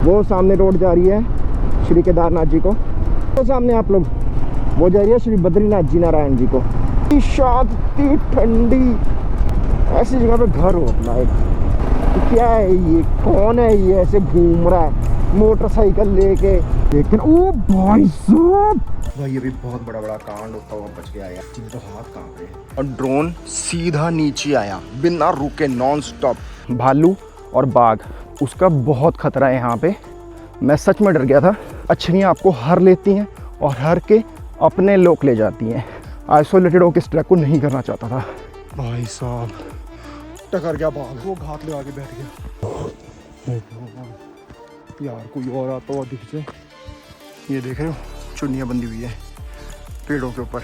वो सामने रोड जा रही है श्री केदारनाथ जी को, तो सामने आप लोग वो जा रही है श्री बद्रीनाथ जी नारायण जी को। शांति ठंडी ऐसी जगह पे घर हो अपना एक। तो क्या है ये, कौन है ये ऐसे घूम रहा है मोटरसाइकिल लेके? लेकिन ओ भाई साहब, भाई अभी बहुत बड़ा कांड होता हुआ बच गया यार, तो हाथ कांप रहे हैं। और ड्रोन सीधा नीचे आया बिना रुके, नॉन स्टॉप। भालू और बाघ, उसका बहुत खतरा है यहाँ पे। मैं सच में डर गया था। अच्छियाँ आपको हर लेती हैं और हर के अपने लोग ले जाती हैं। आइसोलेटेड होकर इस ट्रैक को नहीं करना चाहता था। भाई साहब टकर गया बाघ, वो घात लगा के बैठ गया। यार कोई और आता हुआ दिख जाए। ये देख रहे हो चुन्नियाँ बंधी हुई है पेड़ों के ऊपर।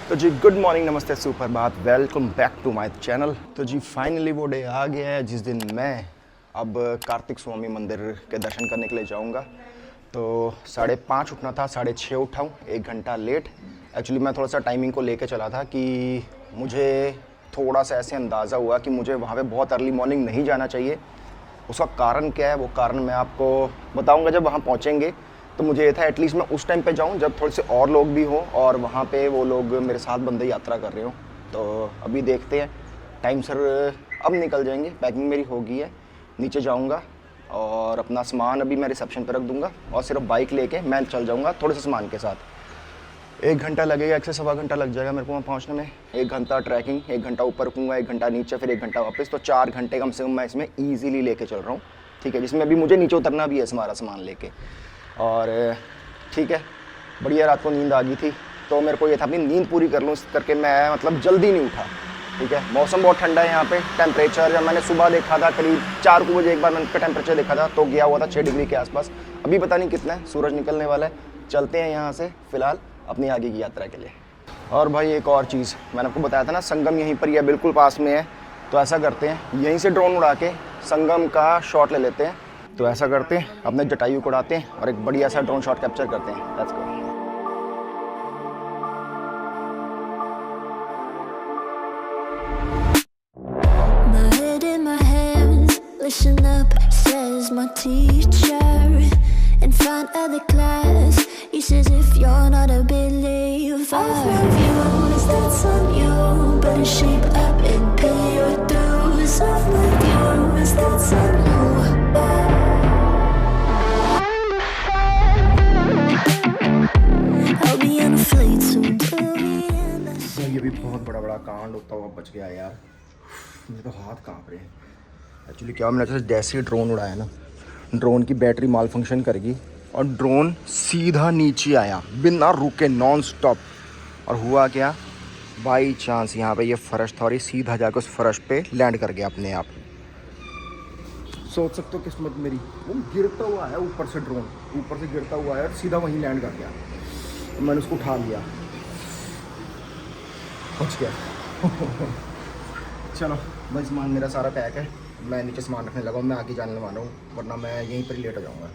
तो जी गुड मॉर्निंग, नमस्ते, सुप्रभात, welcome back to my channel. तो जी फाइनली वो डे आ गया है जिस दिन मैं अब कार्तिक स्वामी मंदिर के दर्शन करने के लिए जाऊंगा। तो 5:30 उठना था, 6:30 उठा हूँ, 1 घंटा लेट। एक्चुअली मैं थोड़ा सा टाइमिंग को लेके चला था कि मुझे थोड़ा सा ऐसे अंदाज़ा हुआ कि मुझे वहाँ पे बहुत अर्ली मॉर्निंग नहीं जाना चाहिए। उसका कारण क्या है, वो कारण मैं आपको बताऊँगा जब वहाँ पहुँचेंगे। तो मुझे ये था एटलीस्ट मैं उस टाइम पे जाऊँ जब थोड़े से और लोग भी हों और वहाँ पे वो लोग मेरे साथ बंदे यात्रा कर रहे हों। तो अभी देखते हैं, टाइम सर अब निकल जाएंगे। पैकिंग मेरी हो गई है, नीचे जाऊँगा और अपना सामान अभी मैं रिसेप्शन पे रख दूँगा और सिर्फ बाइक लेके मैं चल जाऊँगा थोड़े से सामान के साथ। 1 घंटा लगेगा, 1 से सवा घंटा लग जाएगा मेरे को वहाँ पहुँचने में। 1 घंटा ट्रैकिंग, 1 घंटा ऊपर रुकूँगा, 1 घंटा नीचे, फिर 1 घंटा वापस। तो 4 घंटे कम से कम मैं इसमें ईजिली लेके चल रहा हूँ, ठीक है। जिसमें अभी मुझे नीचे उतरना भी है हमारा सामान लेके। और ठीक है, बढ़िया, रात को नींद आ गई थी तो मेरे को ये था अपनी नींद पूरी कर लूँ, इस करके मैं मतलब जल्दी नहीं उठा, ठीक है। मौसम बहुत ठंडा है यहाँ पे। टेम्परेचर जब मैंने सुबह देखा था करीब 4 बजे, एक बार मैंने उसका टेम्परेचर देखा था तो गया हुआ था 6 डिग्री के आसपास। अभी पता नहीं कितना है, सूरज निकलने वाला है। चलते हैं यहाँ से फ़िलहाल अपनी आगे की यात्रा के लिए। और भाई एक और चीज़, मैंने आपको बताया था ना संगम यहीं पर ही है, बिल्कुल पास में है। तो ऐसा करते हैं, यहीं से ड्रोन उड़ा के संगम का शॉट ले लेते हैं। तो ऐसा करते हैं, अपने जटायु को उड़ाते हैं और एक बढ़िया सा ड्रोन शॉट कैप्चर करते हैं। Let's go. Listen up, says my teacher in front of the class. He says if you're not a believer, of you, that's on you. Better shape up and pay your dues. Of with you, that's on you. I'll be on a flight soon to the ये भी बहुत बड़ा कांड होता हुआ बच गया यार, मेरे तो हाथ कांप रहे हैं। एक्चुअली क्या, मैंने जैसे ही ड्रोन उड़ाया ना, ड्रोन की बैटरी माल फंक्शन कर गई और ड्रोन सीधा नीचे आया बिना रुके, नॉन स्टॉप। और हुआ क्या, बाई चांस यहाँ पे ये फर्श था और ये सीधा जाकर उस फर्श पे लैंड कर गया अपने आप। सोच सकते हो किस्मत मेरी, वो गिरता हुआ है ऊपर से, ड्रोन ऊपर से गिरता हुआ है और सीधा वहीं लैंड कर गया। तो मैंने उसको उठा लिया, पहुँच गया। चलो भाई, सामान मेरा सारा पैक है, मैं नीचे सामान रखने लगा हूँ, मैं आगे जाने वाला हूँ, वरना मैं यहीं पर ही लेट हो जाऊँगा।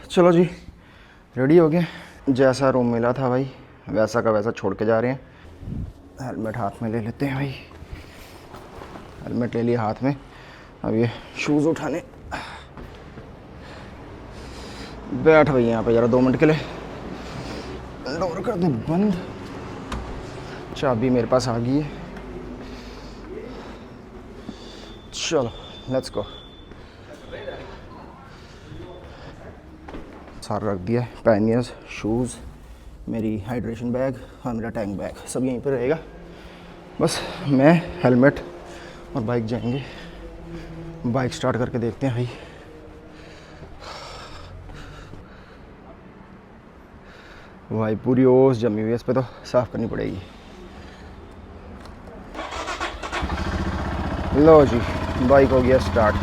चलो जी, रेडी हो गए। जैसा रूम मिला था भाई वैसा का वैसा छोड़ के जा रहे हैं। हेलमेट हाथ में ले लेते हैं भाई, हेलमेट ले लिया हाथ में। अब ये शूज़ उठाने, बैठ भाई यहाँ पे ज़रा 2 मिनट के लिए। डोर कर दे बंद, चाबी मेरे पास आ गई है। चलो लेट्स गो। सारा रख दिया है, पैनियर्स, शूज़, मेरी हाइड्रेशन बैग और मेरा टैंक बैग सब यहीं पर रहेगा। बस मैं, हेलमेट और बाइक जाएंगे। बाइक स्टार्ट करके देखते हैं भाई। भाई पूरी ओस जमी हुई है, इस पर तो साफ़ करनी पड़ेगी। लो जी, बाइक हो गया स्टार्ट।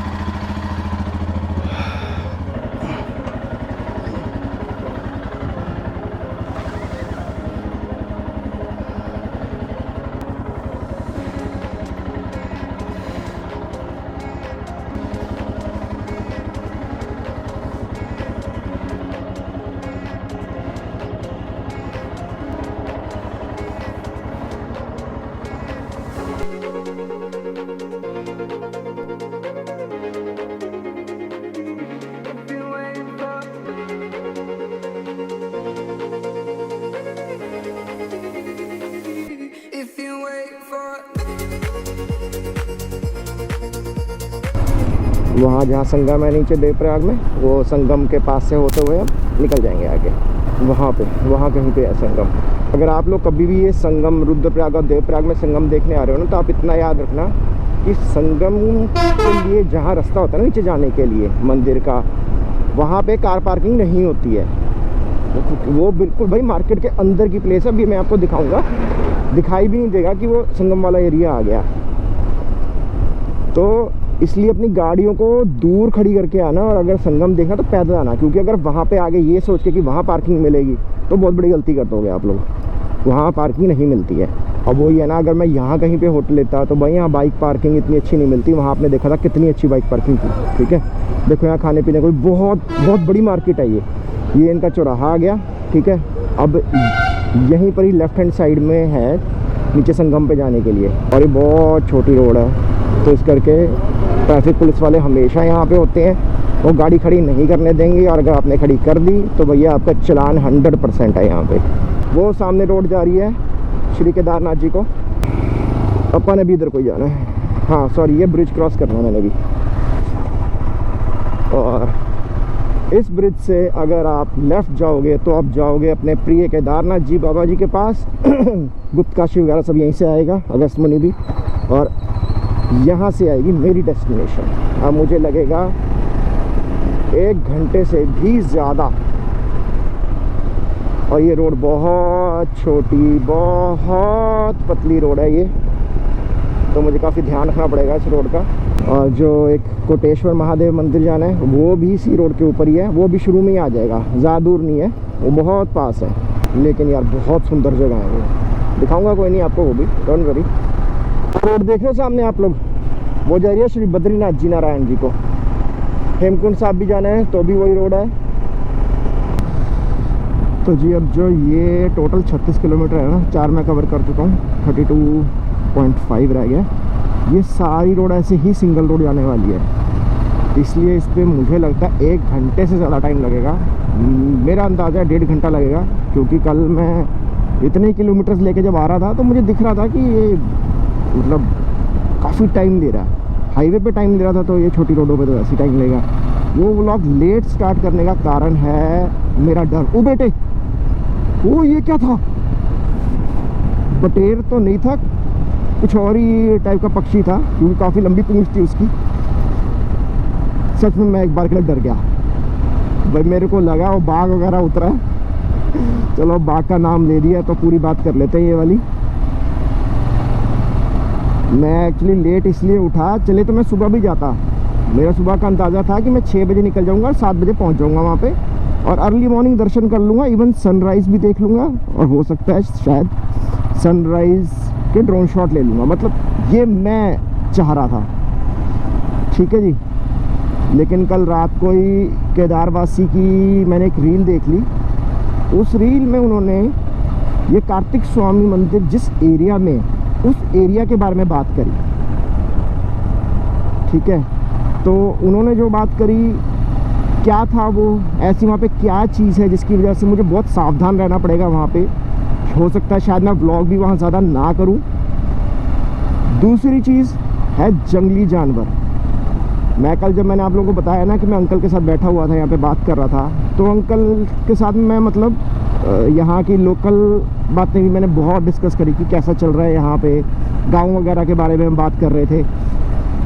वहाँ जहाँ संगम है नीचे देवप्रयाग में, वो संगम के पास से होते हुए हम निकल जाएंगे आगे। वहाँ कहीं पे है संगम। अगर आप लोग कभी भी ये संगम रुद्रप्रयाग और देवप्रयाग में संगम देखने आ रहे हो ना, तो आप इतना याद रखना कि संगम के लिए जहाँ रास्ता होता है ना नीचे जाने के लिए मंदिर का, वहाँ पे कार पार्किंग नहीं होती है। वो बिल्कुल भाई मार्केट के अंदर की प्लेस है। अभी मैं आपको दिखाऊंगा, दिखाई भी नहीं देगा कि वो संगम वाला एरिया आ गया। तो इसलिए अपनी गाड़ियों को दूर खड़ी करके आना, और अगर संगम देखना तो पैदल आना, क्योंकि अगर वहाँ पे आगे ये सोच के कि वहाँ पार्किंग मिलेगी तो बहुत बड़ी गलती कर दोगे आप लोग। वहाँ पार्किंग नहीं मिलती है। अब वही है ना, अगर मैं यहाँ कहीं पे होटल लेता तो भाई यहाँ बाइक पार्किंग इतनी अच्छी नहीं मिलती। वहाँ आपने देखा था कितनी अच्छी बाइक पार्किंग थी। ठीक है, देखो यहाँ खाने पीने को बहुत बड़ी मार्केट है ये इनका चौराहा आ गया। ठीक है, अब यहीं पर ही लेफ्ट हैंड साइड में है नीचे संगम पे जाने के लिए, और ये बहुत छोटी रोड है, तो इस करके ट्रैफिक पुलिस वाले हमेशा यहाँ पे होते हैं, वो गाड़ी खड़ी नहीं करने देंगे। और अगर आपने खड़ी कर दी तो भैया आपका चालान 100% है यहाँ पे। वो सामने रोड जा रही है श्री केदारनाथ जी को, अपन ने भी इधर को जाना है। हाँ सॉरी, ये ब्रिज क्रॉस करना है मैंने भी। और इस ब्रिज से अगर आप लेफ़्ट जाओगे तो आप जाओगे अपने प्रिय केदारनाथ जी बाबा जी के पास। गुप्तकाशी वगैरह सब यहीं से आएगा, अगस्त मुनि भी, और यहाँ से आएगी मेरी डेस्टिनेशन। अब मुझे लगेगा 1 घंटे से भी ज़्यादा। और ये रोड बहुत छोटी, बहुत पतली रोड है ये, तो मुझे काफ़ी ध्यान रखना पड़ेगा इस रोड का। और जो एक कोटेश्वर महादेव मंदिर जाना है वो भी इसी रोड के ऊपर ही है, वो भी शुरू में ही आ जाएगा, ज़्यादा दूर नहीं है, वो बहुत पास है। लेकिन यार बहुत सुंदर जगह है वो, दिखाऊंगा कोई नहीं आपको वो भी, डोंट वरी। रोड देख रहे हो सामने आप लोग, वो जा रही है श्री बद्रीनाथ जी नारायण जी को। हेमकुंड साहब भी जाना है तो भी वही रोड है। तो जी अब जो ये टोटल 36 किलोमीटर है ना, 4 मैं कवर कर चुका हूँ, 32.5 रह गया। ये सारी रोड ऐसे ही सिंगल रोड जाने वाली है, इसलिए इस पर मुझे लगता है 1 घंटे से ज़्यादा टाइम लगेगा। मेरा अंदाज़ा है 1.5 घंटा लगेगा, क्योंकि कल मैं इतने किलोमीटर्स लेके जब आ रहा था तो मुझे दिख रहा था कि ये मतलब काफ़ी टाइम ले रहा है। हाईवे पे टाइम ले रहा था, तो ये छोटी रोडों पे तो ऐसी टाइम लेगा। वो व्लॉग लेट स्टार्ट करने का कारण है मेरा डर। ओ बेटे, ओ ये क्या था? बटेर तो नहीं था, कुछ और ही टाइप का पक्षी था, क्योंकि काफ़ी लंबी पूंछ थी उसकी। सच में मैं एक बार के लिए डर गया भाई, मेरे को लगा वो बाघ वगैरह उतरा है। चलो बाघ का नाम ले दिया तो पूरी बात कर लेते हैं ये वाली। मैं एक्चुअली लेट इसलिए उठा, चले तो मैं सुबह भी जाता। मेरा सुबह का अंदाज़ा था कि मैं 6 बजे निकल जाऊंगा और 7 बजे पहुंच जाऊंगा वहाँ पे, और अर्ली मॉर्निंग दर्शन कर लूँगा, इवन सनराइज़ भी देख लूँगा, और हो सकता है शायद सनराइज़ के ड्रोन शॉट ले लूँगा। मतलब ये मैं चाह रहा था, ठीक है जी। लेकिन कल रात को ही केदारवासी की मैंने एक रील देख ली। उस रील में उन्होंने ये कार्तिक स्वामी मंदिर जिस एरिया में, उस एरिया के बारे में बात करी, ठीक है। तो उन्होंने जो बात करी, क्या था वो, ऐसी वहाँ पे क्या चीज़ है जिसकी वजह से मुझे बहुत सावधान रहना पड़ेगा वहाँ पे। हो सकता है शायद मैं व्लॉग भी वहाँ ज़्यादा ना करूँ। दूसरी चीज़ है जंगली जानवर। मैं कल जब मैंने आप लोगों को बताया ना कि मैं अंकल के साथ बैठा हुआ था, यहाँ पे बात कर रहा था, तो अंकल के साथ मैं मतलब यहाँ की लोकल बातें भी मैंने बहुत डिस्कस करी कि कैसा चल रहा है यहाँ पे, गांव वगैरह के बारे में हम बात कर रहे थे।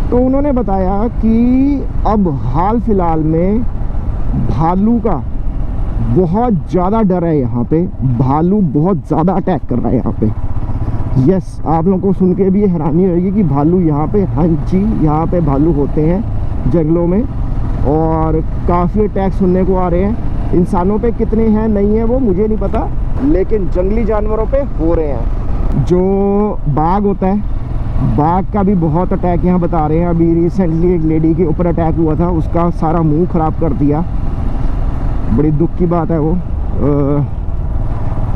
तो उन्होंने बताया कि अब हाल फिलहाल में भालू का बहुत ज़्यादा डर है यहाँ पे, भालू बहुत ज़्यादा अटैक कर रहा है यहाँ पे। यस, आप लोगों को सुन के भी हैरानी होगी कि भालू यहाँ पे, हाँ जी, यहाँ पे भालू होते हैं जंगलों में, और काफ़ी अटैक सुनने को आ रहे हैं। इंसानों पे कितने हैं नहीं है वो मुझे नहीं पता, लेकिन जंगली जानवरों पे हो रहे हैं। जो बाघ होता है, बाघ का भी बहुत अटैक यहाँ बता रहे हैं। अभी रिसेंटली एक लेडी के ऊपर अटैक हुआ था, उसका सारा मुंह ख़राब कर दिया, बड़ी दुख की बात है वो।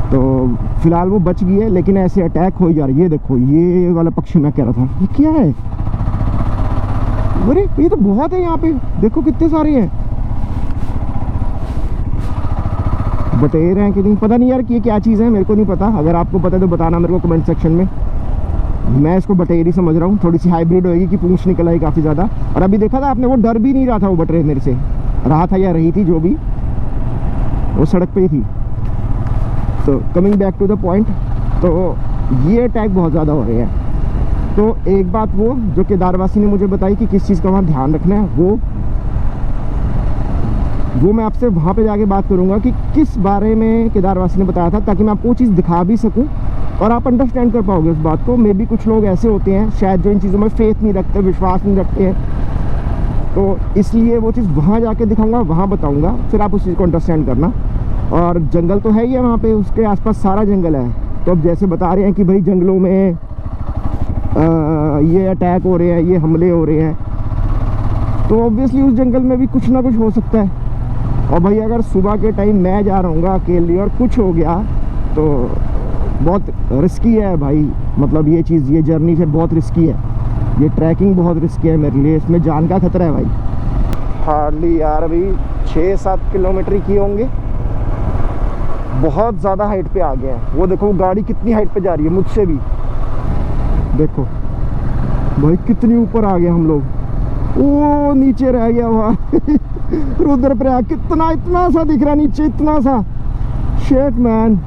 तो फिलहाल वो बच गई है, लेकिन ऐसे अटैक हो जा रही है। ये देखो, ये वाला पक्षी मैं कह रहा था, ये क्या है? अरे ये तो बहुत है यहाँ पे, देखो कितने सारे हैं। बटेर हैं कि नहीं पता नहीं यार कि ये क्या चीज़ है, मेरे को नहीं पता। अगर आपको पता है तो बताना मेरे को कमेंट सेक्शन में। मैं इसको बटेरी समझ रहा हूँ, थोड़ी सी हाइब्रिड होएगी कि पूंछ निकल आई काफ़ी ज़्यादा। और अभी देखा था आपने, वो डर भी नहीं रहा था वो बटरे मेरे से, रहा था या रही थी जो भी, वो सड़क पे ही थी। तो coming back to the point, तो ये अटैक बहुत ज़्यादा हो रहे हैं। तो एक बात वो जो केदारवासी ने मुझे बताई कि किस चीज़ का वहाँ ध्यान रखना है, वो मैं आपसे वहाँ पे जाके बात करूँगा कि किस बारे में केदारवासी ने बताया था, ताकि मैं आपको वो चीज़ दिखा भी सकूँ और आप अंडरस्टैंड कर पाओगे उस बात को। मे बी कुछ लोग ऐसे होते हैं शायद जो इन चीज़ों में फेथ नहीं रखते, विश्वास नहीं रखते हैं, तो इसलिए वो चीज़ वहाँ जाके दिखाऊँगा, वहाँ बताऊँगा, फिर आप उस चीज़ को अंडरस्टैंड करना। और जंगल तो है ही है वहाँ पे, उसके आसपास सारा जंगल है। तो अब जैसे बता रहे हैं कि भाई जंगलों में ये अटैक हो रहे हैं, ये हमले हो रहे हैं, तो ऑब्वियसली उस जंगल में भी कुछ ना कुछ हो सकता है। और भाई अगर सुबह के टाइम मैं जा रहा हूँ अकेले और कुछ हो गया तो बहुत रिस्की है भाई। मतलब ये चीज़, ये जर्नी से बहुत रिस्की है, ये ट्रैकिंग बहुत रिस्की है मेरे लिए, इसमें जान का खतरा है भाई। हार्डली यार अभी 6-7 किलोमीटर किए होंगे, बहुत ज़्यादा हाइट पे आ गया है। वो देखो वो गाड़ी कितनी हाइट पे जा रही है मुझसे भी, देखो भाई कितनी ऊपर आ गए हम लोग। वो नीचे रह गया वहाँ रुद्रप्रयाग, कितना इतना सा दिख रहा नीचे, इतना सा। शेट मैन,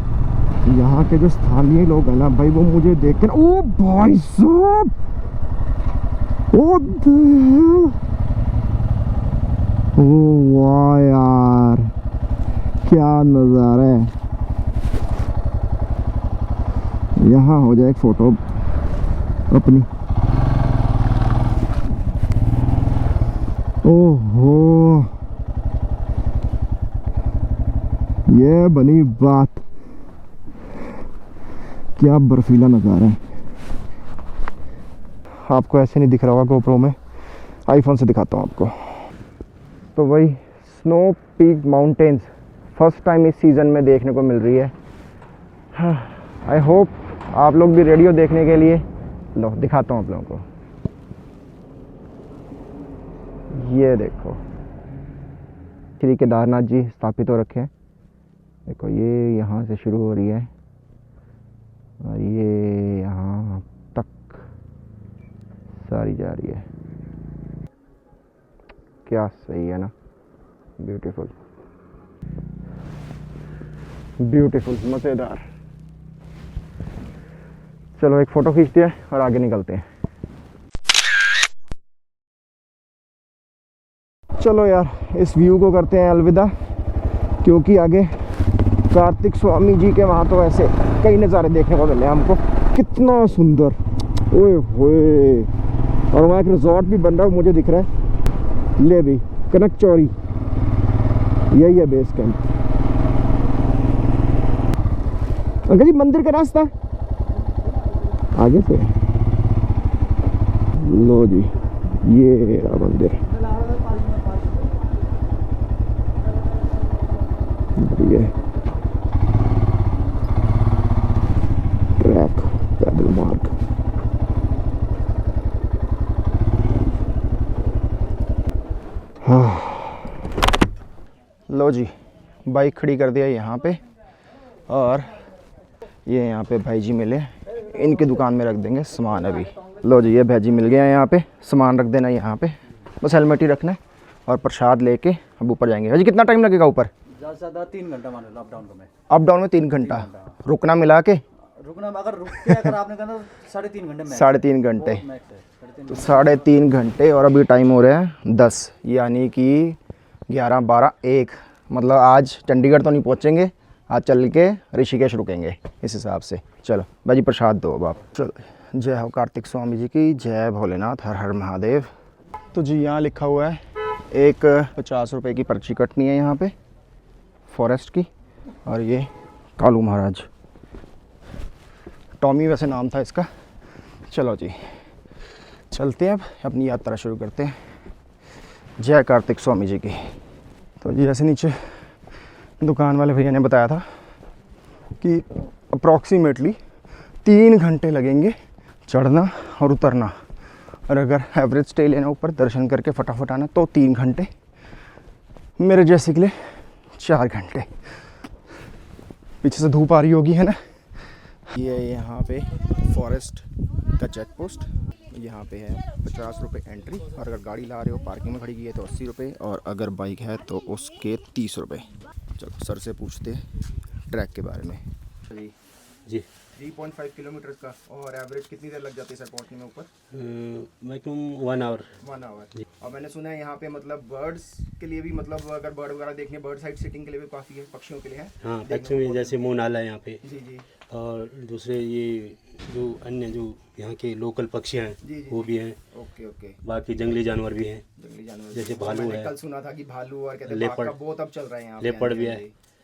यहाँ के जो स्थानीय लोग हैं ना भाई, वो मुझे देख कर, ओ भाई साहब, ओ वाह यार क्या नज़ारा है। यहाँ हो जाए एक फोटो अपनी। ओहो, ये बनी बात, क्या बर्फीला नज़ारा है। आपको ऐसे नहीं दिख रहा होगा गोप्रो में, आईफोन से दिखाता हूँ आपको। तो वही snow peak mountains first time इस सीज़न में देखने को मिल रही है। आई होप आप लोग भी रेडी हो देखने के लिए। लो दिखाता हूँ आप लोगों को, ये देखो श्री केदारनाथ जी स्थापित हो रखे हैं। देखो ये यहाँ से शुरू हो रही है और ये यहाँ तक सारी जा रही है। क्या सही है ना, ब्यूटीफुल ब्यूटीफुल, मज़ेदार। चलो एक फ़ोटो खींचते हैं और आगे निकलते हैं। चलो यार इस व्यू को करते हैं अलविदा, क्योंकि आगे कार्तिक स्वामी जी के वहाँ तो ऐसे कई नज़ारे देखने को मिले हमको। कितना सुंदर, ओए होए। और वहाँ एक रिजॉर्ट भी बन रहा है, मुझे दिख रहा है, ले भी कनक चौरी, यही है बेस कैंप। अंकल जी मंदिर का रास्ता आगे से, लो जी ये रहा मंदिर। ये ट्रैक, पैदल मार्ग। हाँ लो जी, बाइक खड़ी कर दिया यहाँ पे, और ये यहाँ पे भाई जी मिले, इनकी दुकान में रख देंगे सामान अभी। लो जी ये भाई जी मिल गया है, यहाँ पे सामान रख देना यहाँ पे, बस हेलमेट ही रखना है और प्रसाद लेके अब ऊपर जाएंगे। भाई जी कितना टाइम लगेगा ऊपर? ज़्यादा 3 घंटा मान लो, अप डाउन में। अप डाउन में 3 घंटा, रुकना मिला के? रुकना अगर रुक के अगर आपने कहना 3.5 घंटे। 3.5 घंटे, तो 3.5 घंटे। और अभी टाइम हो रहा है 10, यानी कि 11, 12, 1, मतलब आज चंडीगढ़ तो नहीं पहुँचेंगे, आज चल के ऋषिकेश रुकेंगे इस हिसाब से। चलो भाई जी प्रसाद दो अब आप। चलो जय हो कार्तिक स्वामी जी की, जय भोलेनाथ, हर हर महादेव। तो जी यहाँ लिखा हुआ है एक 50 रुपये की पर्ची कटनी है यहाँ पे फॉरेस्ट की, और ये कालू महाराज, टॉमी वैसे नाम था इसका। चलो जी चलते हैं, अब अपनी यात्रा शुरू करते हैं। जय कार्तिक स्वामी जी की। तो जी ऐसे नीचे दुकान वाले भैया ने बताया था कि अप्रॉक्सीमेटली 3 घंटे लगेंगे चढ़ना और उतरना, और अगर एवरेज स्टे लेना ऊपर दर्शन करके फटाफट आना तो 3 घंटे, मेरे जैसे के लिए 4 घंटे। पीछे से धूप आ रही होगी है ना। ये यहाँ पे फॉरेस्ट का चेक पोस्ट। यहाँ पे है 50 रुपये एंट्री, और अगर गाड़ी ला रहे हो पार्किंग में खड़ी की है तो 80 रुपये, और अगर बाइक है तो उसके 30 रुपये। चलो सर से पूछते ट्रैक के बारे में। जी जी 3.5 किलोमीटर का, और एवरेज कितनी देर लग जाती है सर पहुँचने में ऊपर? Maximum 1 hour. 1 आवर। और मैंने सुना है यहाँ पे मतलब बर्ड्स के लिए भी, मतलब अगर बर्ड वगैरह देखने, बर्ड साइड सिटिंग के लिए भी काफ़ी है, पक्षियों के लिए है। हाँ, पक्षियों में जैसे मोनाल है यहाँ पे, जी जी और दूसरे ये जो अन्य जो यहाँ के लोकल पक्षी हैं जी। वो भी हैं। Okay okay. बाकी जंगली जानवर भी हैं, जंगली जानवर जैसे भी। भालू मैंने है। कल सुना था कि भालू और कहते हैं बाघ लेपर्ड। का बहुत अब चल रहा है यहाँ पे। लेपर्ड भी है।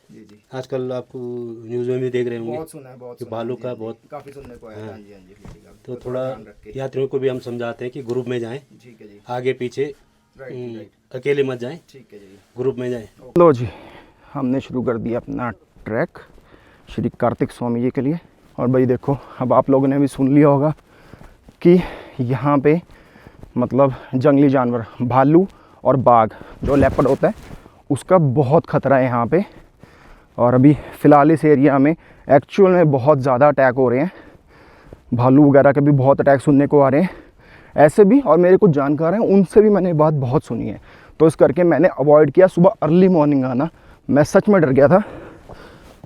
जी जी। आजकल आपको न्यूज़ में भी देख रहे होंगे बहुत सुना है, बहुत कि सुना है, भालू जी, का जी, बहुत। काफी सुनने को आया। हाँ जी हाँ जी ठीक है। तो थोड़ा ध्यान रख के। यात्रियों को भी हम समझाते हैं कि ग्रुप में जाएं, ठीक है जी। आगे पीछे राइट राइट। अकेले मत जाएं, ठीक है जी। ग्रुप में जाएं। लो जी, हमने शुरू कर दिया अपना ट्रैक श्री कार्तिक स्वामी जी के लिए। और भाई देखो, अब आप लोगों ने भी सुन लिया होगा कि यहाँ पे मतलब जंगली जानवर भालू और बाघ जो लेपर्ड होता है उसका बहुत ख़तरा है यहाँ पे। और अभी फ़िलहाल इस एरिया में एक्चुअल में बहुत ज़्यादा अटैक हो रहे हैं, भालू वगैरह के भी बहुत अटैक सुनने को आ रहे हैं ऐसे भी। और मेरे कुछ जानकार हैं, उनसे भी मैंने बात बहुत सुनी है, तो इस करके मैंने अवॉइड किया सुबह अर्ली मॉर्निंग आना। मैं सच में डर गया था,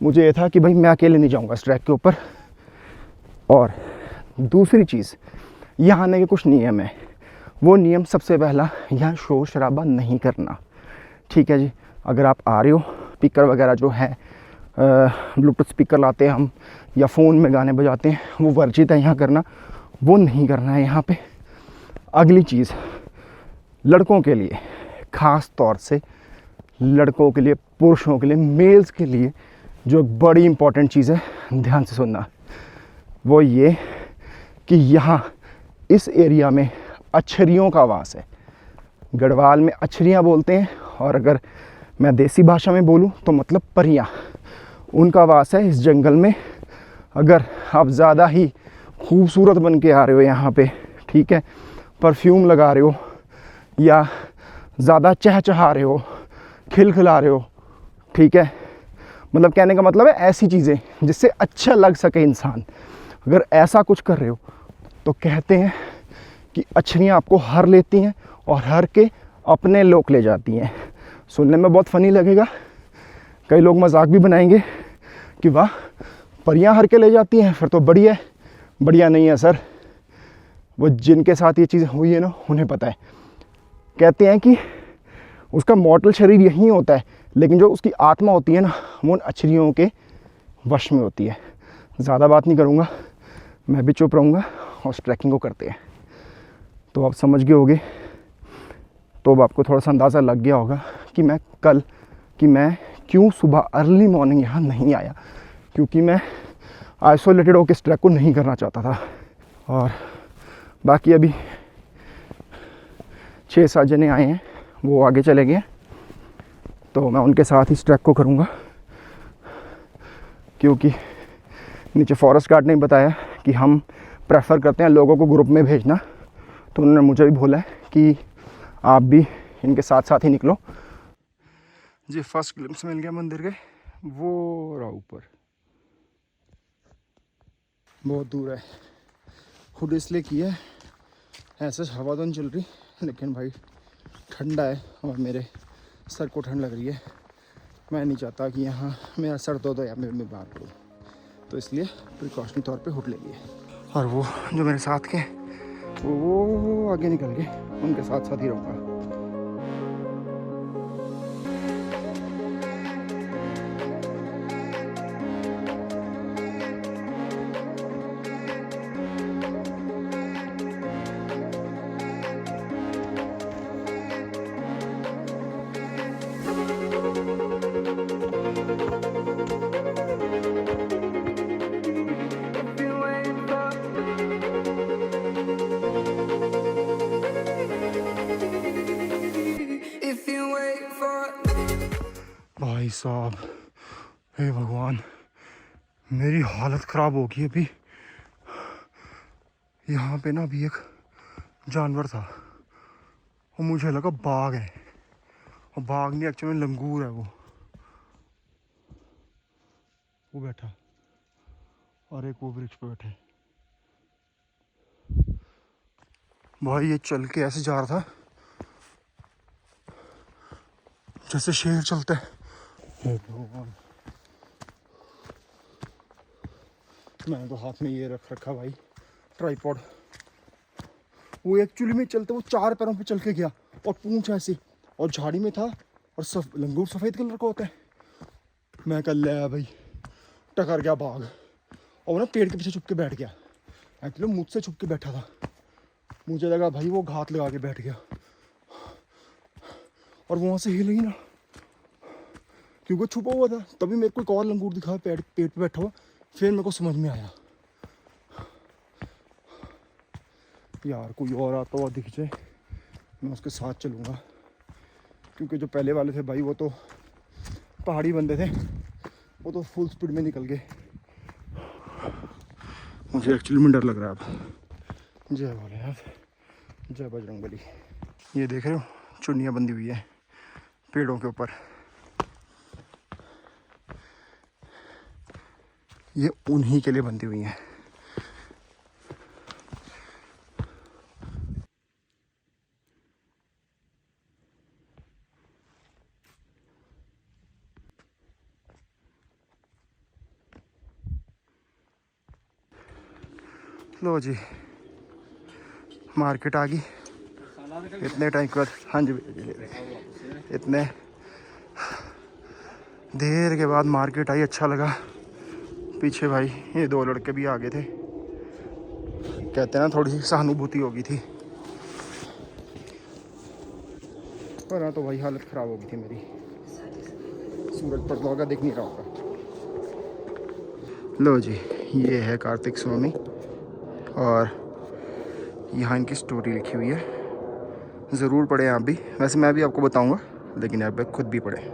मुझे ये था कि भाई मैं अकेले नहीं जाऊँगा इस ट्रैक के ऊपर। और दूसरी चीज़, यहाँ आने के कुछ नियम है। वो नियम सबसे पहला, यहाँ शोर शराबा नहीं करना, ठीक है जी। अगर आप आ रहे हो, स्पीकर वगैरह जो है ब्लूटूथ स्पीकर लाते हैं हम, या फ़ोन में गाने बजाते हैं, वो वर्जित है यहाँ करना, वो नहीं करना है यहाँ पे। अगली चीज़, लड़कों के लिए, ख़ास तौर से लड़कों के लिए, पुरुषों के लिए, मेल्स के लिए जो एक बड़ी इम्पॉर्टेंट चीज़ है, ध्यान से सुनना, वो ये कि यहाँ इस एरिया में अछरियों का वास है। गढ़वाल में अछरियाँ बोलते हैं, और अगर मैं देसी भाषा में बोलूँ तो मतलब परियाँ, उनका वास है इस जंगल में। अगर आप ज़्यादा ही खूबसूरत बन के आ रहे हो यहाँ पे, ठीक है, परफ्यूम लगा रहे हो, या ज़्यादा चहचहा रहे हो, खिलखिला रहे हो, ठीक है, मतलब कहने का मतलब है ऐसी चीज़ें जिससे अच्छा लग सके इंसान, अगर ऐसा कुछ कर रहे हो तो कहते हैं कि अछरियाँ आपको हर लेती हैं, और हर के अपने लोग ले जाती हैं। सुनने में बहुत फ़नी लगेगा, कई लोग मजाक भी बनाएंगे कि वाह परियां हर के ले जाती हैं, फिर तो बढ़िया है। बढ़िया नहीं है सर, वो जिनके साथ ये चीज़ हुई है ना उन्हें पता है। कहते हैं कि उसका मॉर्टल शरीर यहीं होता है, लेकिन जो उसकी आत्मा होती है ना, वो उन अछरियों के वश में होती है। ज़्यादा बात नहीं करूँगा, मैं भी चुप रहूँगा, और उस ट्रैकिंग को करते हैं। तो आप समझ गए होगे, तो अब आपको थोड़ा सा अंदाज़ा लग गया होगा कि मैं क्यों सुबह अर्ली मॉर्निंग यहाँ नहीं आया, क्योंकि मैं आइसोलेटेड होकर इस ट्रैक को नहीं करना चाहता था। और बाकी अभी 6-7 जने आए हैं, वो आगे चले गए, तो मैं उनके साथ इस ट्रैक को करूँगा। क्योंकि नीचे फॉरेस्ट गार्ड ने बताया कि हम प्रेफर करते हैं लोगों को ग्रुप में भेजना, तो उन्होंने मुझे भी बोला है कि आप भी इनके साथ साथ ही निकलो जी। फर्स्ट ग्लिम्स मिल गया मंदिर के, वो रहा ऊपर, बहुत दूर है। हुड इसलिए किया है, ऐसे हवा तो नहीं चल रही, लेकिन भाई ठंडा है और मेरे सर को ठंड लग रही है। मैं नहीं चाहता कि यहाँ मेरा सर दो या मैं बीमार पड़ूँ, तो इसलिए प्रिकॉशनरी तौर पे हुड ले लिए। और वो जो मेरे साथ के वो आगे निकल गए, उनके साथ साथ ही रहूँगा। भाई साहब, हे भगवान, मेरी हालत ख़राब हो गई अभी। यहाँ पे ना अभी एक जानवर था, और मुझे लगा बाघ है, और बाघ नहीं, एक्चुअली में लंगूर है। वो बैठा, और एक वो वृक्ष पे बैठे। भाई ये चल के ऐसे जा रहा था जैसे शेर चलता है। हे भगवान, मैंने तो हाथ में ये रख रखा भाई ट्राइपॉड। वो एक्चुअली में चलते वो 4 पैरों पे चल के गया और पूंछ ऐसे, और झाड़ी में था और लंगूर सफ़ेद कलर का होता है। मैं कल लिया भाई, टकर गया बाघ, और वो ना पेड़ के पीछे छुप के बैठ गया। एक्चुअली मुझसे छुप के बैठा था, मुझे लगा भाई वो घात लगा के बैठ गया, और वहाँ से हिल ही ना क्योंकि छुपा हुआ था। तभी मेरे को एक और लंगूर दिखा पेड़ पे बैठा हुआ, फिर मेरे को समझ में आया यार कोई और आता हुआ दिख जाए मैं उसके साथ चलूँगा, क्योंकि जो पहले वाले थे भाई वो तो पहाड़ी बंदे थे, वो तो फुल स्पीड में निकल गए। मुझे एक्चुअली में डर लग रहा है अब। जय भोलेनाथ, जय बजरंगबली। ये देख रहे हो चुन्नियाँ बंधी हुई है पेड़ों के ऊपर, ये उन्हीं के लिए बंधी हुई हैं। लो जी मार्केट आ गई इतने टाइम के बाद। हाँ जी इतने देर के बाद मार्केट आई, अच्छा लगा। पीछे भाई ये 2 लड़के भी आ गए थे, कहते हैं ना थोड़ी सी सहानुभूति हो गई थी, पर ना तो भाई हालत ख़राब हो गई थी मेरी। सूरज पड़ता होगा, दिख नहीं रहा होगा। लो जी ये है कार्तिक स्वामी, और यहाँ इनकी स्टोरी लिखी हुई है, ज़रूर पढ़ें आप भी। वैसे मैं भी आपको बताऊंगा, लेकिन आप खुद भी पढ़ें। जय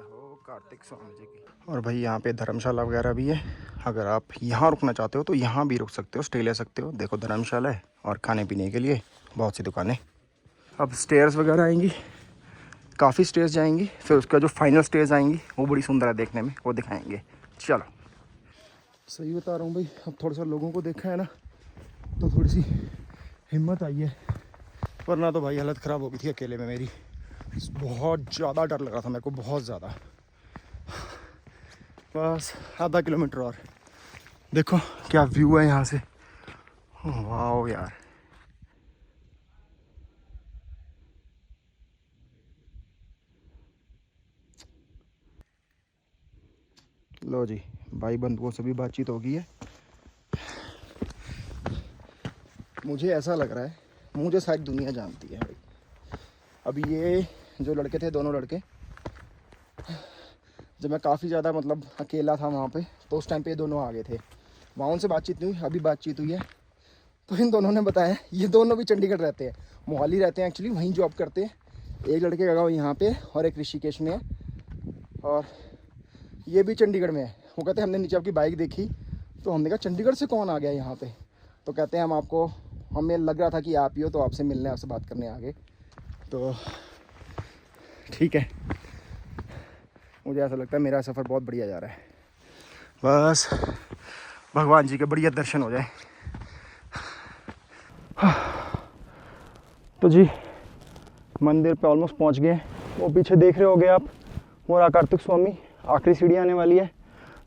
हो कार्तिक स्वामी जी की। और भाई यहाँ पे धर्मशाला वगैरह भी है, अगर आप यहाँ रुकना चाहते हो तो यहाँ भी रुक सकते हो, स्टे ले सकते हो। देखो धर्मशाला है, और खाने पीने के लिए बहुत सी दुकानें। अब स्टेयर्स वगैरह आएंगी, काफ़ी स्टेयर्स जाएंगी, फिर उसका जो फाइनल स्टेयर्स आएंगी वो बड़ी सुंदर है देखने में, वो दिखाएंगे। चलो सही बता रहा हूँ भाई, अब थोड़ा सा लोगों को देखा है ना तो थोड़ी सी हिम्मत आई है, वरना तो भाई हालत ख़राब हो गई थी अकेले में मेरी। बहुत ज़्यादा डर लग रहा था मेरे को, बहुत ज़्यादा। बस आधा किलोमीटर और। देखो क्या व्यू है यहाँ से, वाह यार। लो जी भाई बंधुओं से भी बातचीत हो गई है। मुझे ऐसा लग रहा है, मुझे शायद दुनिया जानती है भाई। अभी ये जो लड़के थे, दोनों लड़के, जब मैं काफ़ी ज़्यादा मतलब अकेला था वहाँ पे, तो उस टाइम पे ये दोनों आ गए थे। वहाँ उनसे बातचीत नहीं हुई, अभी बातचीत हुई है। तो इन दोनों ने बताया, ये दोनों भी चंडीगढ़ रहते हैं, मोहाली रहते हैं एक्चुअली, वहीं जॉब करते हैं। एक लड़के का गाँव यहाँ पे और एक ऋषिकेश में है, और ये भी चंडीगढ़ में है। वो कहते हैं हमने नीचे आपकी बाइक देखी, तो हमने कहा चंडीगढ़ से कौन आ गया यहाँ पे। तो कहते हैं हम आपको, हमें लग रहा था कि आप ही हो, तो आपसे मिलने, आपसे बात करने आ गए। तो ठीक है, मुझे ऐसा लगता है मेरा सफ़र बहुत बढ़िया जा रहा है। बस भगवान जी के बढ़िया दर्शन हो जाए। तो जी मंदिर पे ऑलमोस्ट पहुंच गए। वो पीछे देख रहे होगे आप, वो रहा कार्तिक स्वामी। आखिरी सीढ़ी आने वाली है,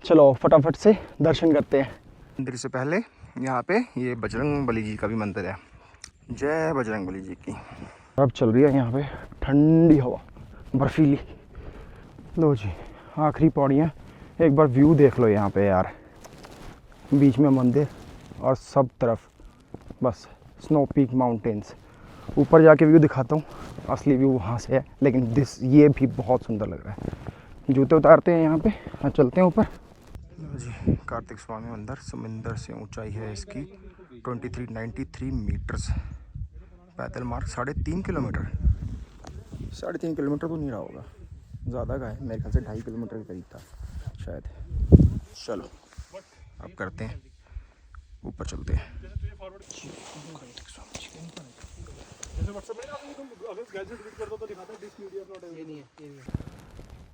चलो फटाफट से दर्शन करते हैं। मंदिर से पहले यहाँ पे ये बजरंगबली जी का भी मंदिर है। जय बजरंगबली जी की। अब चल रही है यहाँ पे ठंडी हवा, बर्फीली। लो जी आखिरी पौड़ियाँ, एक बार व्यू देख लो यहाँ पे यार। बीच में मंदिर और सब तरफ बस स्नो पीक माउंटेन्स। ऊपर जाके व्यू दिखाता हूँ, असली व्यू वहाँ से है, लेकिन ये भी बहुत सुंदर लग रहा है। जूते उतारते हैं यहाँ पे और चलते हैं ऊपर। जी कार्तिक स्वामी मंदिर, समुंदर से ऊंचाई है इसकी 2393 मीटर्स। पैदल मार्ग 3.5 किलोमीटर। 3.5 किलोमीटर तो नहीं रहा होगा, ज़्यादा का है मेरे ख्याल से, 2.5 किलोमीटर के करीब था शायद। चलो अब करते हैं, ऊपर चलते हैं।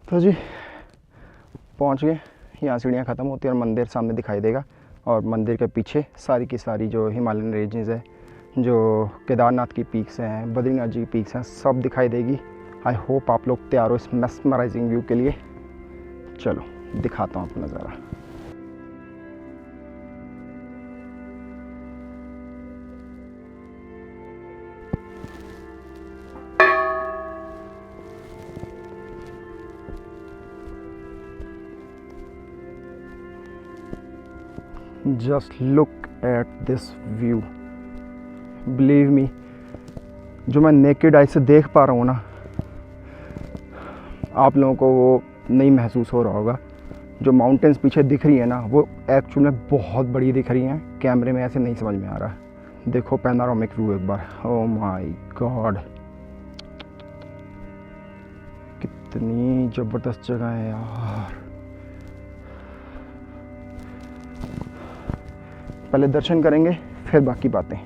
तो जी पहुंच गए, यहाँ सीढ़ियाँ ख़त्म होती है और मंदिर सामने दिखाई देगा। और मंदिर के पीछे सारी की सारी जो हिमालयन रेंजेस है, जो केदारनाथ की पीक्स हैं, बद्रीनाथ जी की पीक्स हैं, सब दिखाई देगी। आई होप आप लोग तैयार हो इस मेस्मराइजिंग व्यू के लिए। चलो दिखाता हूँ आपको नज़ारा। Just look at this view, believe me, जो मैं नेकेड आई से देख पा रहा हूँ ना, आप लोगों को वो नहीं महसूस हो रहा होगा। जो माउंटेन्स पीछे दिख रही है ना, वो एक्चुअली में बहुत बड़ी दिख रही हैं, कैमरे में ऐसे नहीं समझ में आ रहा। देखो पैनोरामिक व्यू एक बार, ओह माय गॉड, कितनी ज़बरदस्त जगह है यार। पहले दर्शन करेंगे फिर बाकी बातें।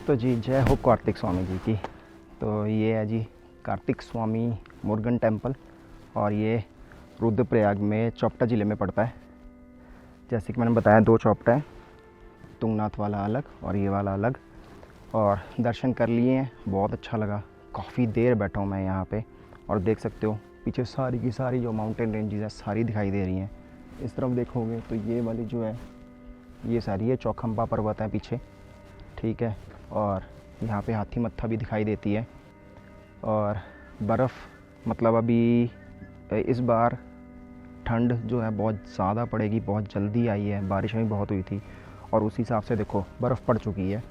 तो जी जय हो कार्तिक स्वामी जी की। तो ये है जी कार्तिक स्वामी मुरुगन टेम्पल, और ये रुद्रप्रयाग में चोपटा ज़िले में पड़ता है। जैसे कि मैंने बताया 2 चोपटा है, तुंगनाथ वाला अलग और ये वाला अलग। और दर्शन कर लिए हैं, बहुत अच्छा लगा। काफ़ी देर बैठा हूँ मैं यहाँ पे, और देख सकते हो पीछे सारी की सारी जो माउंटेन रेंजेस है सारी दिखाई दे रही हैं। इस तरफ देखोगे तो ये वाली जो है ये सारी है चौखंबा पर्वत है पीछे, ठीक है। और यहाँ पे हाथी मत्था भी दिखाई देती है। और बर्फ़, मतलब अभी इस बार ठंड जो है बहुत ज़्यादा पड़ेगी, बहुत जल्दी आई है, बारिश भी बहुत हुई थी, और उस हिसाब से देखो बर्फ़ पड़ चुकी है,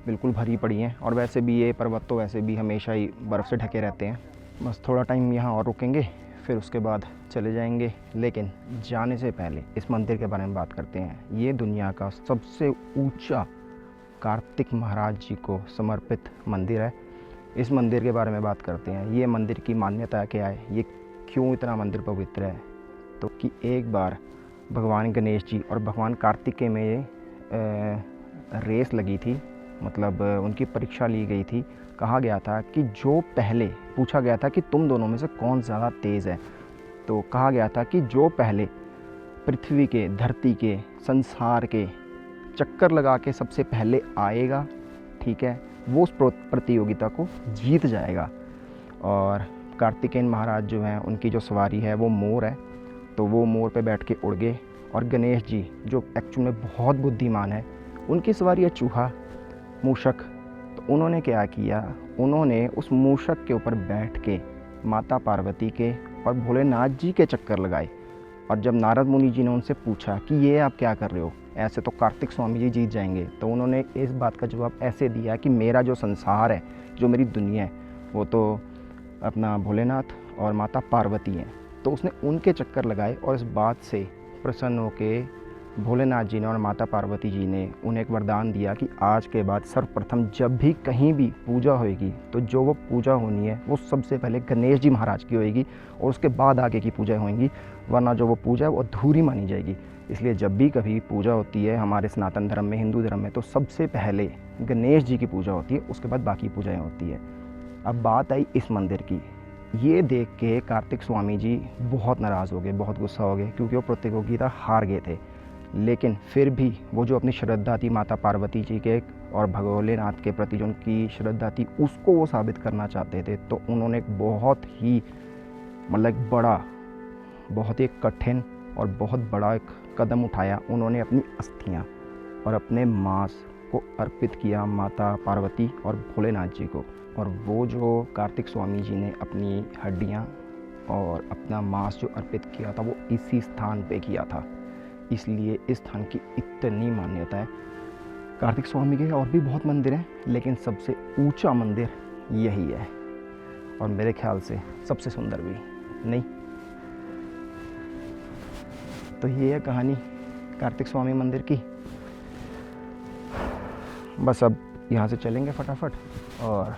बिल्कुल भरी पड़ी है। और वैसे भी ये पर्वत तो वैसे भी हमेशा ही बर्फ़ से ढके रहते हैं। बस थोड़ा टाइम यहाँ और रुकेंगे, फिर उसके बाद चले जाएंगे। लेकिन जाने से पहले इस मंदिर के बारे में बात करते हैं। ये दुनिया का सबसे ऊंचा कार्तिक महाराज जी को समर्पित मंदिर है। इस मंदिर के बारे में बात करते हैं। ये मंदिर की मान्यता क्या है, ये क्यों इतना मंदिर पवित्र है। तो कि एक बार भगवान गणेश जी और भगवान कार्तिकेय में रेस लगी थी, मतलब उनकी परीक्षा ली गई थी। कहा गया था कि जो पहले, पूछा गया था कि तुम दोनों में से कौन ज़्यादा तेज़ है। तो कहा गया था कि जो पहले पृथ्वी के, धरती के, संसार के चक्कर लगा के सबसे पहले आएगा, ठीक है, वो उस प्रतियोगिता को जीत जाएगा। और कार्तिकेय महाराज जो हैं, उनकी जो सवारी है वो मोर है, तो वो मोर पे बैठ के उड़ गए। और गणेश जी जो एक्चुअली में बहुत बुद्धिमान है, उनकी सवारी है चूहा, मूषक। तो उन्होंने क्या किया, उन्होंने उस मूषक के ऊपर बैठ के माता पार्वती के और भोलेनाथ जी के चक्कर लगाए। और जब नारद मुनि जी ने उनसे पूछा कि ये आप क्या कर रहे हो, ऐसे तो कार्तिक स्वामी जी जीत जाएंगे, तो उन्होंने इस बात का जवाब ऐसे दिया कि मेरा जो संसार है, जो मेरी दुनिया है, वो तो अपना भोलेनाथ और माता पार्वती हैं। तो उसने उनके चक्कर लगाए, और इस बात से प्रसन्न होके भोलेनाथ जी ने और माता पार्वती जी ने उन्हें एक वरदान दिया कि आज के बाद सर्वप्रथम जब भी कहीं भी पूजा होएगी, तो जो वो पूजा होनी है वो सबसे पहले गणेश जी महाराज की होएगी, और उसके बाद आगे की पूजा होएंगी, वरना जो वो पूजा है वो अधूरी मानी जाएगी। इसलिए जब भी कभी पूजा होती है हमारे सनातन धर्म में, हिंदू धर्म में, तो सबसे पहले गणेश जी की पूजा होती है, उसके बाद बाकी पूजाएँ होती है। अब बात आई इस मंदिर की। ये देख के कार्तिक स्वामी जी बहुत नाराज़ हो गए, बहुत गुस्सा हो गए, क्योंकि वो प्रतियोगिता हार गए थे। लेकिन फिर भी वो जो अपनी श्रद्धा थी माता पार्वती जी के और भोलेनाथ के प्रति जो उनकी श्रद्धा थी, उसको वो साबित करना चाहते थे। तो उन्होंने एक बहुत ही मतलब बड़ा, बहुत ही कठिन और बहुत बड़ा एक कदम उठाया। उन्होंने अपनी अस्थियाँ और अपने मांस को अर्पित किया माता पार्वती और भोलेनाथ जी को। और वो जो कार्तिक स्वामी जी ने अपनी हड्डियाँ और अपना मांस जो अर्पित किया था वो इसी स्थान पे किया था, इसलिए इस स्थान की इतनी मान्यता है। कार्तिक स्वामी के और भी बहुत मंदिर हैं, लेकिन सबसे ऊंचा मंदिर यही है, और मेरे ख्याल से सबसे सुंदर भी। नहीं तो ये है कहानी कार्तिक स्वामी मंदिर की। बस अब यहाँ से चलेंगे फटाफट और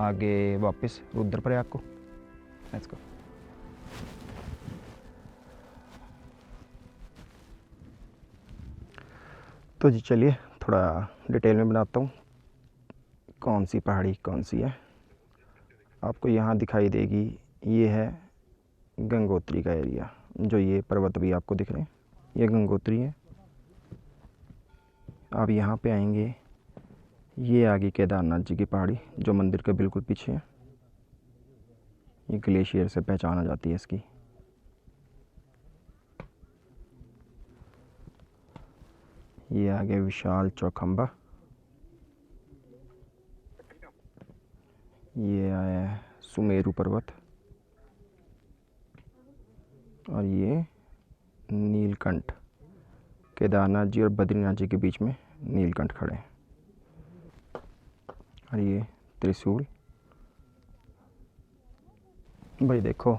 आगे वापस रुद्रप्रयाग को। Let's go. तो जी चलिए थोड़ा डिटेल में बनाता हूँ कौन सी पहाड़ी कौन सी है। आपको यहाँ दिखाई देगी, ये है गंगोत्री का एरिया, जो ये पर्वत भी आपको दिख रहे हैं, ये गंगोत्री है। आप यहाँ पे आएंगे, ये आगे केदारनाथ जी की पहाड़ी जो मंदिर के बिल्कुल पीछे है। ये ग्लेशियर से पहचान आ जाती है इसकी। ये आगे विशाल चौखंबा, ये आया है सुमेरु पर्वत, और ये नीलकंठ। केदारनाथ जी और बद्रीनाथ जी के बीच में नीलकंठ खड़े हैं। और ये त्रिशूल। भाई देखो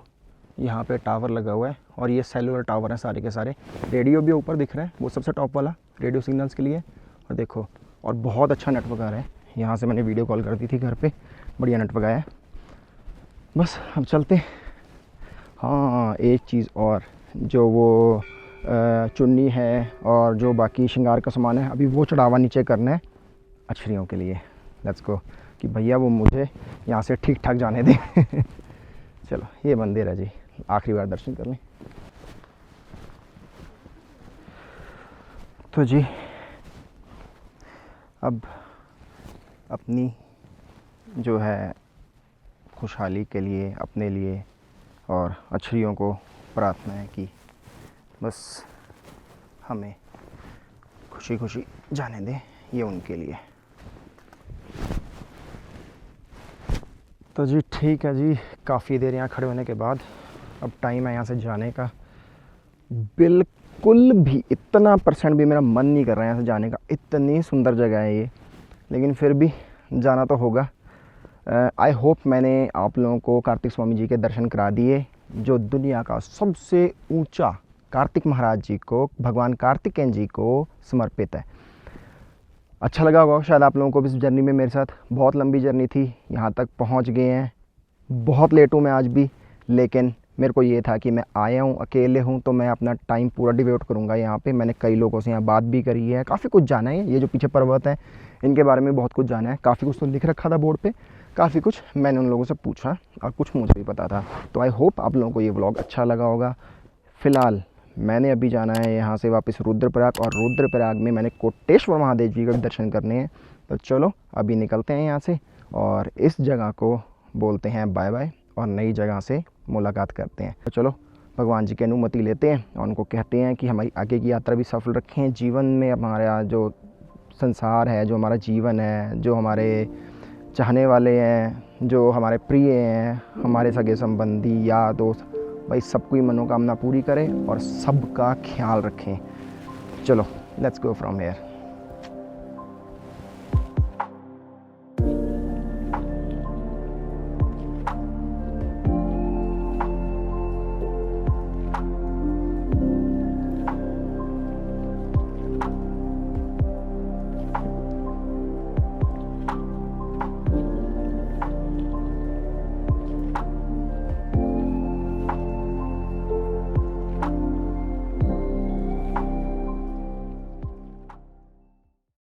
यहाँ पे टावर लगा हुआ है, और ये सेलुलर टावर है सारे के सारे। रेडियो भी ऊपर दिख रहा है, वो सबसे टॉप वाला रेडियो सिग्नल्स के लिए। और देखो, और बहुत अच्छा नेटवर्क आ रहा है यहाँ से। मैंने वीडियो कॉल कर दी थी घर पे, बढ़िया नेटवर्क आया है। बस अब चलते। हाँ एक चीज़ और, जो वो चुन्नी है और जो बाकी श्रृंगार का सामान है, अभी वो चढ़ावा नीचे करना है अछरियों के लिए। लेट्स गो, कि भैया वो मुझे यहाँ से ठीक ठाक जाने दें। चलो ये मंदिर है जी, आखिरी बार दर्शन कर लें। तो जी अब अपनी जो है खुशहाली के लिए, अपने लिए और अछरियों को प्रार्थना है कि बस हमें खुशी खुशी जाने दें, ये उनके लिए। तो जी ठीक है जी, काफ़ी देर यहाँ खड़े होने के बाद अब टाइम है यहाँ से जाने का। बिल्कुल भी इतना % भी मेरा मन नहीं कर रहा है यहाँ से जाने का। इतनी सुंदर जगह है ये, लेकिन फिर भी जाना तो होगा। आई होप मैंने आप लोगों को कार्तिक स्वामी जी के दर्शन करा दिए, जो दुनिया का सबसे ऊंचा कार्तिक महाराज जी को, भगवान कार्तिकेय जी को समर्पित है। अच्छा लगा होगा शायद आप लोगों को भी इस जर्नी में मेरे साथ। बहुत लंबी जर्नी थी, यहाँ तक पहुँच गए हैं। बहुत लेट हूँ मैं आज भी, लेकिन मेरे को ये था कि मैं आया हूँ, अकेले हूँ, तो मैं अपना टाइम पूरा डिवोट करूँगा यहाँ पे। मैंने कई लोगों से यहाँ बात भी करी है, काफ़ी कुछ जाना है। ये जो पीछे पर्वत है इनके बारे में बहुत कुछ जाना है। काफ़ी कुछ तो लिख रखा था बोर्ड पे, काफ़ी कुछ मैंने उन लोगों से पूछा और कुछ मुझे भी पता था। तो आई होप आप लोगों को ये व्लॉग अच्छा लगा होगा। फ़िलहाल मैंने अभी जाना है यहाँ से वापस रुद्रप्रयाग, और रुद्रप्रयाग में मैंने कोटेश्वर महादेव जी का भी दर्शन करने हैं। तो चलो अभी निकलते हैं यहाँ से, और इस जगह को बोलते हैं बाय बाय, और नई जगह से मुलाकात करते हैं। तो चलो भगवान जी की अनुमति लेते हैं और उनको कहते हैं कि हमारी आगे की यात्रा भी सफल रखें। जीवन में हमारा जो संसार है, जो हमारा जीवन है, जो हमारे चाहने वाले हैं, जो हमारे प्रिय हैं, हमारे सगे संबंधी, यार दोस्त, भाई सबकी मनोकामना पूरी करें और सबका ख्याल रखें। चलो लेट्स गो फ्रॉम हियर।